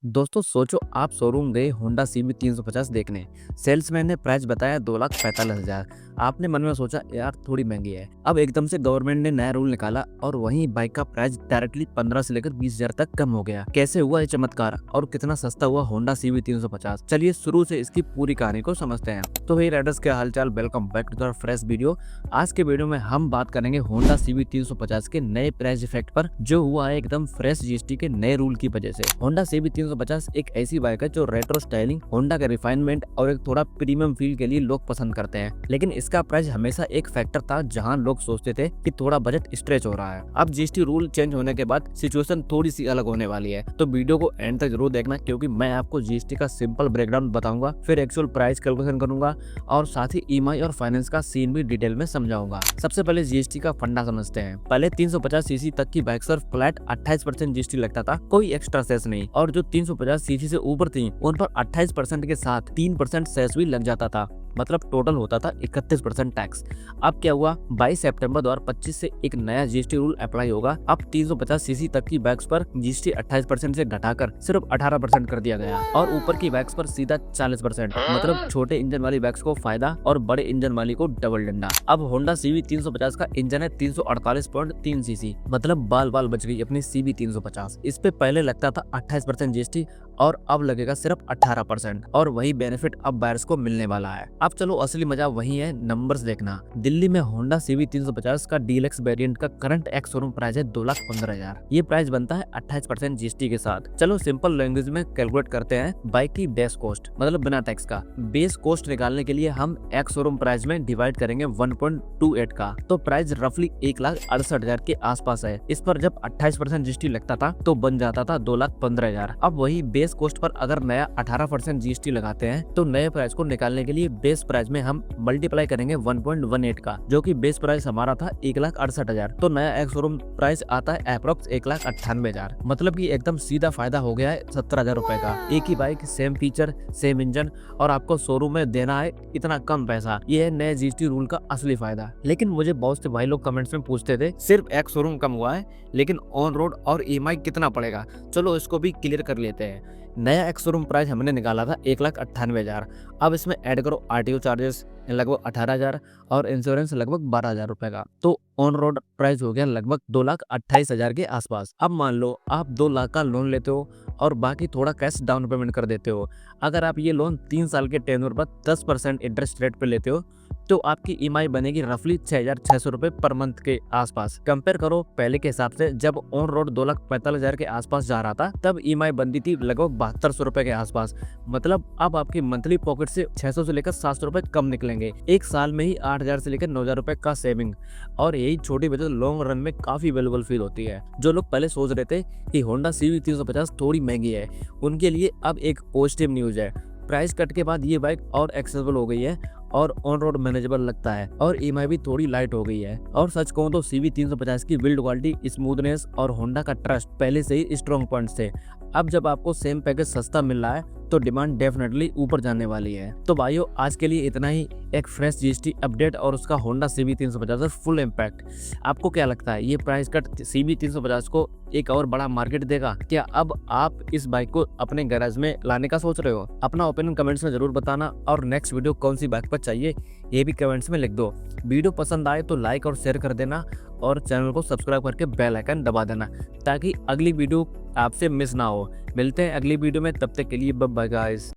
दोस्तों सोचो आप शोरूम गए होंडा सीबी 350 देखने। सेल्समैन ने प्राइस बताया 2,45,000। आपने मन में सोचा यार थोड़ी महंगी है। अब एकदम से गवर्नमेंट ने नया रूल निकाला और वहीं बाइक का प्राइस डायरेक्टली 15 से लेकर 20,000 तक कम हो गया। कैसे हुआ ये चमत्कार और कितना सस्ता हुआ होंडा सीबी 350? चलिए शुरू से इसकी पूरी कहानी को समझते हैं। तो हे राइडर्स, क्या हालचाल, welcome back to the fresh video. आज के वीडियो में हम बात करेंगे होंडा सीबी 350 के नए प्राइस इफेक्ट पर, जो हुआ है एकदम फ्रेश जीएसटी के नए रूल की वजह से। होंडा सीबी 350 एक ऐसी बाइक है जो रेट्रो स्टाइलिंग, होंडा का रिफाइनमेंट और एक थोड़ा प्रीमियम फील के लिए लोग पसंद करते हैं। लेकिन इसका प्राइस हमेशा एक फैक्टर था जहां लोग सोचते थे कि थोड़ा बजट स्ट्रेच हो रहा है। अब जीएसटी रूल चेंज होने के बाद सिचुएशन थोड़ी सी अलग होने वाली है, तो वीडियो को एंड तक जरूर देखना, क्योंकि मैं आपको जीएसटी का सिंपल ब्रेकडाउन बताऊंगा, फिर एक्चुअल प्राइस कैलकुलेशन करूंगा और साथ ही ईएमआई और फाइनेंस का सीन भी डिटेल में समझाऊंगा। सबसे पहले जीएसटी का फंडा समझते हैं। पहले 350 सीसी तक की बाइक पर फ्लैट 28% जीएसटी लगता था, कोई एक्स्ट्रा सेस नहीं, और जो 350 सीसी से ऊपर थी उन पर 28% के साथ 3% सेस भी लग जाता था। मतलब टोटल होता था 31% टैक्स। अब क्या हुआ, 22 सितंबर 2025 से एक नया जीएसटी रूल अप्लाई होगा। अब 350 सीसी तक की बाइक्स पर जीएसटी 28% से घटाकर सिर्फ 18% कर दिया गया और ऊपर की बाइक्स पर सीधा 40%। मतलब छोटे इंजन वाली बाइक्स को फायदा और बड़े इंजन वाली को डबल डंडा। अब होंडा सीबी 350 का इंजन है 348.3 सीसी, मतलब बाल बाल बच गई अपनी सीबी 350। इस पे पहले लगता था 28% जीएसटी और अब लगेगा सिर्फ 18%, और वही बेनिफिट अब बायर्स को मिलने वाला है। अब चलो असली मजा वही है, नंबर्स देखना। दिल्ली में होंडा सीबी 350 का डीलक्स वेरिएंट का करंट एक्स शोरूम प्राइस है 2,15,000। ये प्राइस बनता है 28% जीएसटी के साथ। चलो सिंपल लैंग्वेज में कैलकुलेट करते हैं बाइक की बेस कॉस्ट, मतलब बिना टैक्स का। बेस कॉस्ट निकालने के लिए हम एक्स शोरूम प्राइस में डिवाइड करेंगे 1.28 का, तो प्राइस रफली 1,68,000 के आसपास है। इस पर जब 28% जीएसटी लगता था तो बन जाता था 2,15,000। अब वही बेस कॉस्ट पर अगर नया 18% जीएसटी लगाते हैं तो नए प्राइस को निकालने के लिए बेस प्राइस में हम मल्टीप्लाई करेंगे 1.18 का, जो कि बेस प्राइस हमारा था 1,68,000, तो नया एक्स शोरूम प्राइस आता है अप्रोक्स 1,98,000। मतलब कि एकदम सीधा फायदा हो गया है 17,000 रुपए का। एक ही bike, same feature, same engine, और आपको शोरूम में देना है इतना कम पैसा। ये है नए जीएसटी रूल का असली फायदा। लेकिन मुझे बहुत से भाई लोग कमेंट्स में पूछते थे सिर्फ एक्स शोरूम कम हुआ है, लेकिन ऑन रोड और ईएमआई कितना पड़ेगा। चलो इसको भी क्लियर कर लेते हैं। नया एक्स शोरूम प्राइस हमने निकाला था 1,98,000। अब इसमें ऐड करो आरटीओ चार्जेस लगभग 18,000 और इंश्योरेंस लगभग 12,000 रुपए का, तो ऑन रोड प्राइस हो गया लगभग 2,28,000 के आसपास। अब मान लो आप 2 लाख का लोन लेते हो और बाकी थोड़ा कैश डाउन पेमेंट कर देते हो। अगर आप ये लोन 3 साल के टेन्योर पर 10% इंटरेस्ट रेट पे लेते हो तो आपकी ईएमआई बनेगी रफली 6,600 रुपए पर मंथ के आसपास। कंपेयर करो पहले के हिसाब से, जब ऑन रोड 2,45,000 के आसपास जा रहा था तब ईएमआई बनती थी लगभग 7200 रुपए के आसपास। मतलब अब आपकी मंथली पॉकेट से 600 से लेकर 700 रुपए कम निकलेंगे। एक साल में ही 8,000 से लेकर 9,000 रुपए का सेविंग, और यही छोटी बचत लॉन्ग रन में काफी वैल्यूएबल फील होती है। जो लोग पहले सोच रहे थे कि होंडा सीबी 350 थोड़ी महंगी है, उनके लिए अब एक पॉजिटिव न्यूज है। प्राइस कट के बाद ये बाइक और एक्सेसिबल हो गई है और ऑन रोड मैनेजेबल लगता है, और ईएमआई भी थोड़ी लाइट हो गई है। और सच कहूं तो सीबी 350 की बिल्ड क्वालिटी, स्मूथनेस और होंडा का ट्रस्ट पहले से ही स्ट्रॉन्ग पॉइंट्स थे। अब जब आपको सेम पैकेज सस्ता मिल रहा है तो डिमांड डेफिनेटली ऊपर जाने वाली है। तो भाइयों आज के लिए इतना ही, एक फ्रेश जीएसटी अपडेट और उसका होंडा सीबी 350 फुल इम्पैक्ट। आपको क्या लगता है ये प्राइस कट सीबी 350 को एक और बड़ा मार्केट देगा? क्या अब आप इस बाइक को अपने गैराज में लाने का सोच रहे हो? अपना ओपिनियन कमेंट्स में जरूर बताना, और नेक्स्ट वीडियो कौन सी बाइक पर चाहिए ये भी कमेंट्स में लिख दो। वीडियो पसंद आए तो लाइक और शेयर कर देना, और चैनल को सब्सक्राइब करके बेल आइकन दबा देना ताकि अगली वीडियो आपसे मिस ना हो। मिलते हैं अगली वीडियो में, तब तक के लिए बाय बाय गाइस।